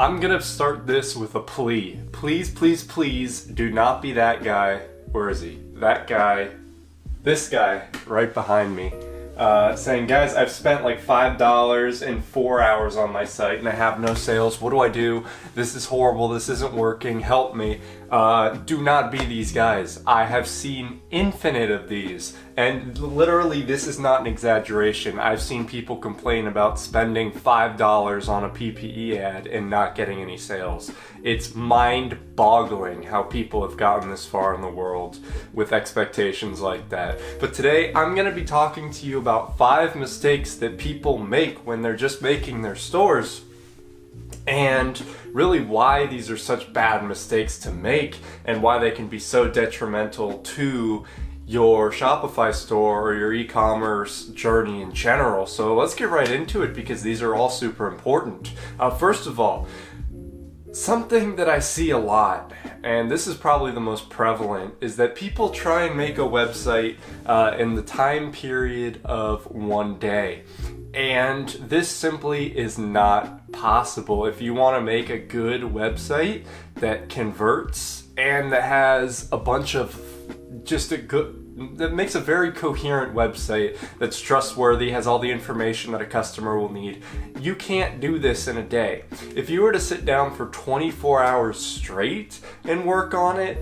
I'm gonna start this with a plea. Please, please, please do not be that guy. Where is he? That guy. This guy right behind me. Saying, guys, I've spent like $5 in 4 hours on my site and I have no sales. What do I do? This is horrible. This isn't working. Help me. Do not be these guys. I have seen infinite of these. And literally, this is not an exaggeration. I've seen people complain about spending $5 on a PPE ad and not getting any sales. It's mind-boggling how people have gotten this far in the world with expectations like that. But today, I'm going to be talking to you about 5 mistakes that people make when they're just making their stores, and really why these are such bad mistakes to make and why they can be so detrimental to your Shopify store or your e-commerce journey in general. So let's get right into it because these are all super important. First of all, something that I see a lot, and this is probably the most prevalent, is that people try and make a website in the time period of one day. And this simply is not possible. If you want to make a good website that converts and that has a bunch of that makes a very coherent website that's trustworthy, has all the information that a customer will need, you can't do this in a day. If you were to sit down for 24 hours straight and work on it,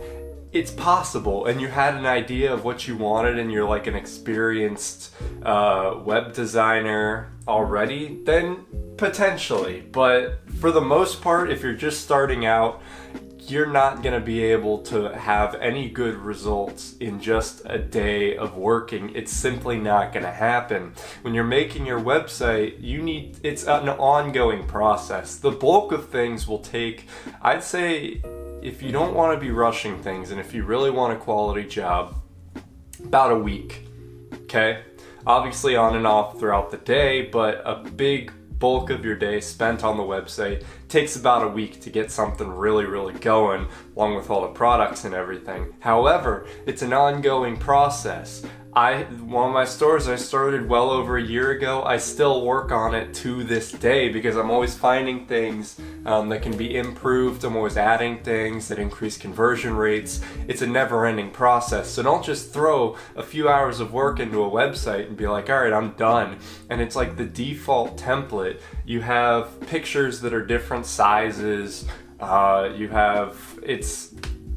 it's possible, and you had an idea of what you wanted and you're like an experienced web designer already, then potentially. But for the most part, if you're just starting out, you're not going to be able to have any good results in just a day of working. It's simply not going to happen. When you're making your website, it's an ongoing process. The bulk of things will take, I'd say, if you don't want to be rushing things and if you really want a quality job, about a week, okay? Obviously on and off throughout the day, but a big bulk of your day spent on the website takes about a week to get something really, really going, along with all the products and everything. However, it's an ongoing process. One of my stores I started well over a year ago, I still work on it to this day because I'm always finding things that can be improved. I'm always adding things that increase conversion rates. It's a never-ending process. So don't just throw a few hours of work into a website and be like, all right, I'm done. And it's like the default template. You have pictures that are different sizes.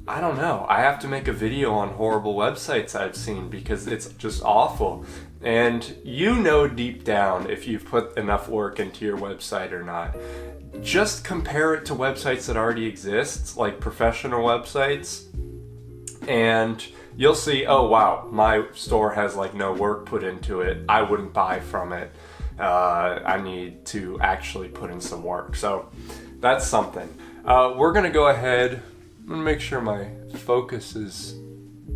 I don't know. I have to make a video on horrible websites I've seen because it's just awful. And you know deep down if you've put enough work into your website or not. Just compare it to websites that already exist, like professional websites, and you'll see, oh wow, my store has like no work put into it. I wouldn't buy from it. I need to actually put in some work. So that's something. We're going to go ahead. I'm going to make sure my focus is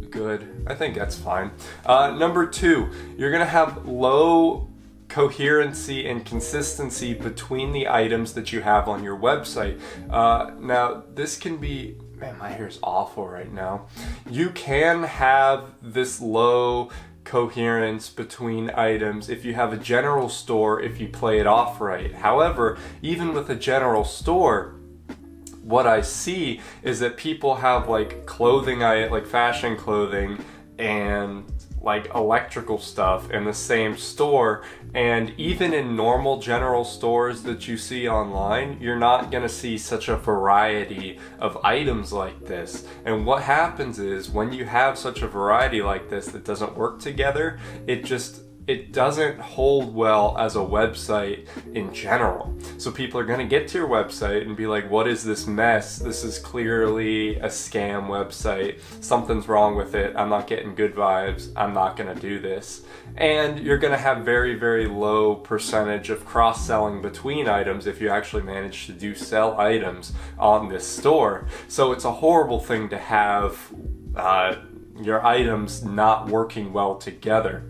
good. I think that's fine. Number 2, you're going to have low coherency and consistency between the items that you have on your website. Now, this can be... Man, my hair's awful right now. You can have this low coherence between items if you have a general store, if you play it off right. However, even with a general store, what I see is that people have like clothing, like fashion clothing and like electrical stuff in the same store, and even in normal general stores that you see online, you're not going to see such a variety of items like this. And what happens is when you have such a variety like this that doesn't work together, it doesn't hold well as a website in general. So people are going to get to your website and be like, what is this mess? This is clearly a scam website. Something's wrong with it. I'm not getting good vibes. I'm not going to do this. And you're going to have very, very low percentage of cross-selling between items if you actually manage to sell items on this store. So it's a horrible thing to have your items not working well together,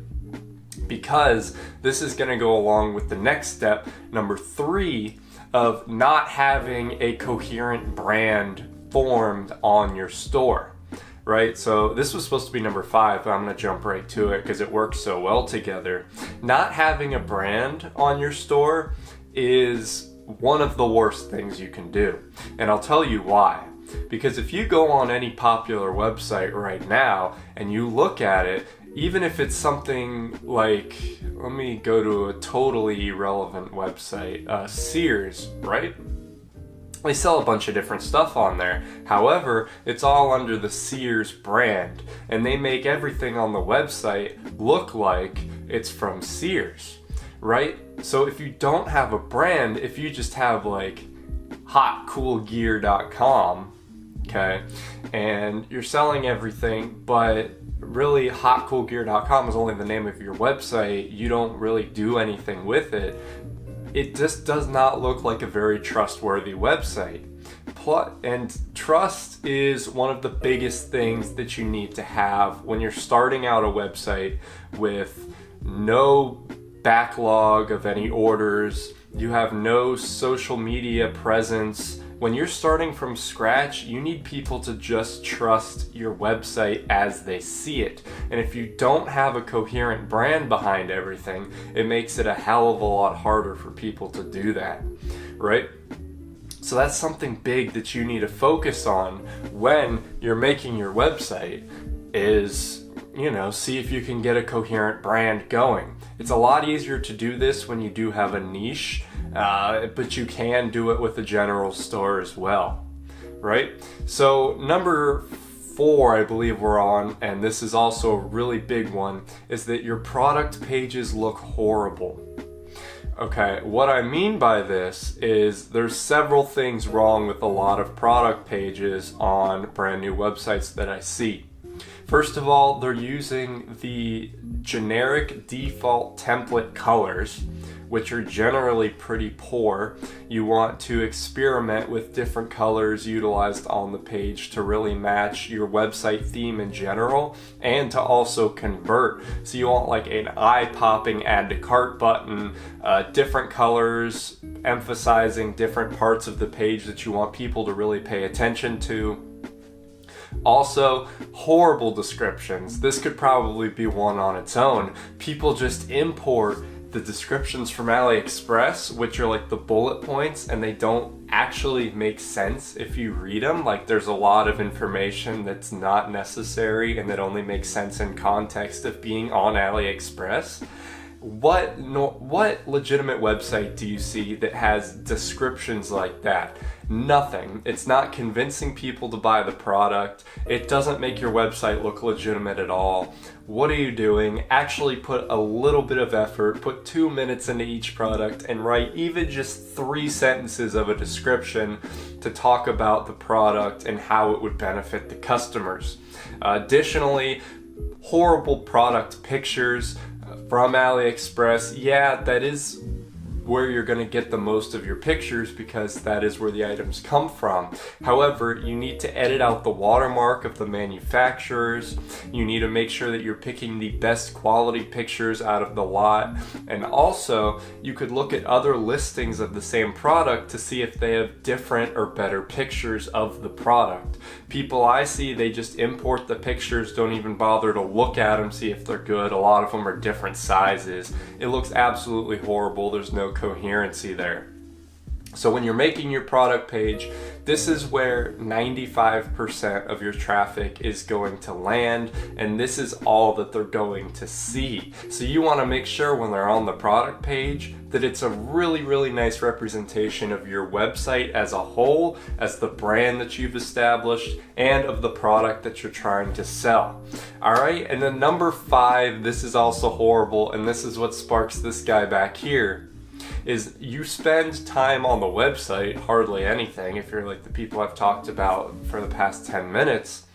because this is going to go along with the next step, number 3, of not having a coherent brand formed on your store, right? So this was supposed to be number 5, but I'm going to jump right to it because it works so well together. Not having a brand on your store is one of the worst things you can do. And I'll tell you why. Because if you go on any popular website right now and you look at it, even if it's something like, let me go to a totally irrelevant website, Sears, right? They sell a bunch of different stuff on there. However, it's all under the Sears brand, and they make everything on the website look like it's from Sears, right? So if you don't have a brand, if you just have like hotcoolgear.com, okay, and you're selling everything, but really hotcoolgear.com is only the name of your website, you don't really do anything with it, it just does not look like a very trustworthy website. And trust is one of the biggest things that you need to have when you're starting out a website with no backlog of any orders, you have no social media presence. When you're starting from scratch, you need people to just trust your website as they see it. And if you don't have a coherent brand behind everything, it makes it a hell of a lot harder for people to do that, right? So that's something big that you need to focus on when you're making your website is, see if you can get a coherent brand going. It's a lot easier to do this when you do have a niche, but you can do it with a general store as well, right? So number 4, I believe we're on, and this is also a really big one, is that your product pages look horrible. Okay, what I mean by this is there's several things wrong with a lot of product pages on brand new websites that I see. First of all, they're using the generic default template colors, which are generally pretty poor. You want to experiment with different colors utilized on the page to really match your website theme in general and to also convert. So you want like an eye-popping add to cart button, different colors, emphasizing different parts of the page that you want people to really pay attention to. Also, horrible descriptions. This could probably be one on its own. People just import the descriptions from AliExpress, which are like the bullet points, and they don't actually make sense if you read them. Like there's a lot of information that's not necessary and that only makes sense in context of being on AliExpress. What legitimate website do you see that has descriptions like that? Nothing. It's not convincing people to buy the product. It doesn't make your website look legitimate at all. What are you doing? Actually put a little bit of effort, put 2 minutes into each product and write even just 3 sentences of a description to talk about the product and how it would benefit the customers. Additionally, horrible product pictures from AliExpress. Yeah, that is where you're going to get the most of your pictures because that is where the items come from. However, you need to edit out the watermark of the manufacturers. You need to make sure that you're picking the best quality pictures out of the lot. And also, you could look at other listings of the same product to see if they have different or better pictures of the product. People I see, they just import the pictures, don't even bother to look at them, see if they're good. A lot of them are different sizes. It looks absolutely horrible. There's no coherency there. So when you're making your product page, this is where 95% of your traffic is going to land, and this is all that they're going to see. So you want to make sure when they're on the product page that it's a really, really nice representation of your website as a whole, as the brand that you've established, and of the product that you're trying to sell. All right, and then number 5, this is also horrible, and this is what sparks this guy back here. Is you spend time on the website, hardly anything, if you're like the people I've talked about for the past 10 minutes.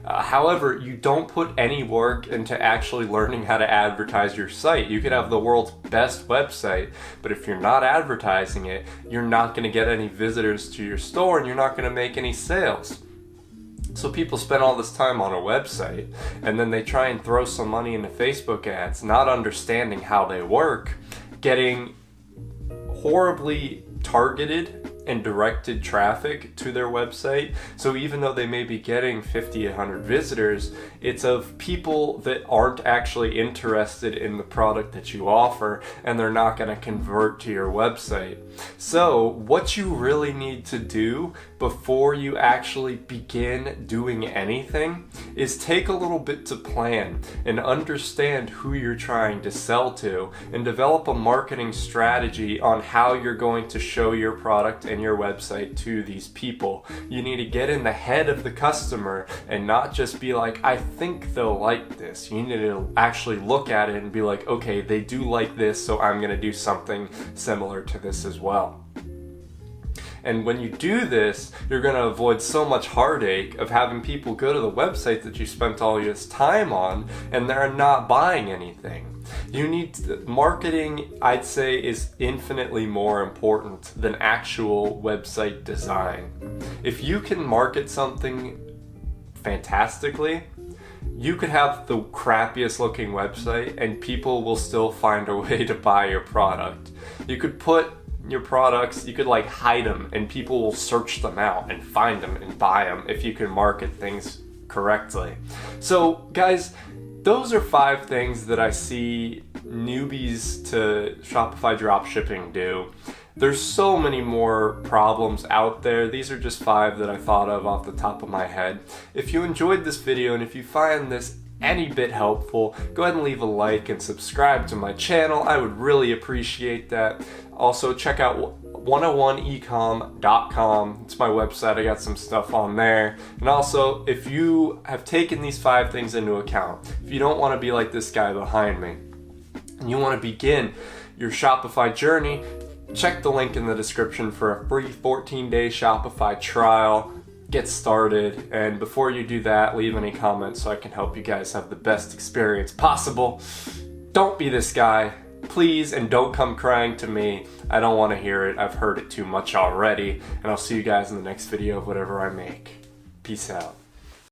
However, you don't put any work into actually learning how to advertise your site. You could have the world's best website, but if you're not advertising it, you're not going to get any visitors to your store and you're not going to make any sales. So people spend all this time on a website and then they try and throw some money into Facebook ads, not understanding how they work, getting horribly targeted and directed traffic to their website. So even though they may be getting 50, 100 visitors, it's of people that aren't actually interested in the product that you offer, and they're not going to convert to your website. So what you really need to do before you actually begin doing anything is take a little bit to plan and understand who you're trying to sell to, and develop a marketing strategy on how you're going to show your product and your website to these people. You need to get in the head of the customer and not just be like, I think they'll like this. You need to actually look at it and be like, okay, they do like this, so I'm going to do something similar to this as well. And when you do this, you're going to avoid so much heartache of having people go to the website that you spent all this time on and they're not buying anything. You need marketing, I'd say, is infinitely more important than actual website design. If you can market something fantastically, you could have the crappiest looking website and people will still find a way to buy your product. You could put your products, you could like hide them and people will search them out and find them and buy them if you can market things correctly. So guys, those are 5 things that I see newbies to Shopify dropshipping do. There's so many more problems out there. These are just 5 that I thought of off the top of my head. If you enjoyed this video and if you find this any bit helpful, go ahead and leave a like and subscribe to my channel. I would really appreciate that. Also, check out 101ecom.com. It's my website. I got some stuff on there. And also, if you have taken these 5 things into account, if you don't want to be like this guy behind me, and you want to begin your Shopify journey, check the link in the description for a free 14-day Shopify trial. Get started, and before you do that, leave any comments so I can help you guys have the best experience possible. Don't be this guy, please, and don't come crying to me. I don't want to hear it. I've heard it too much already, and I'll see you guys in the next video of whatever I make. Peace out.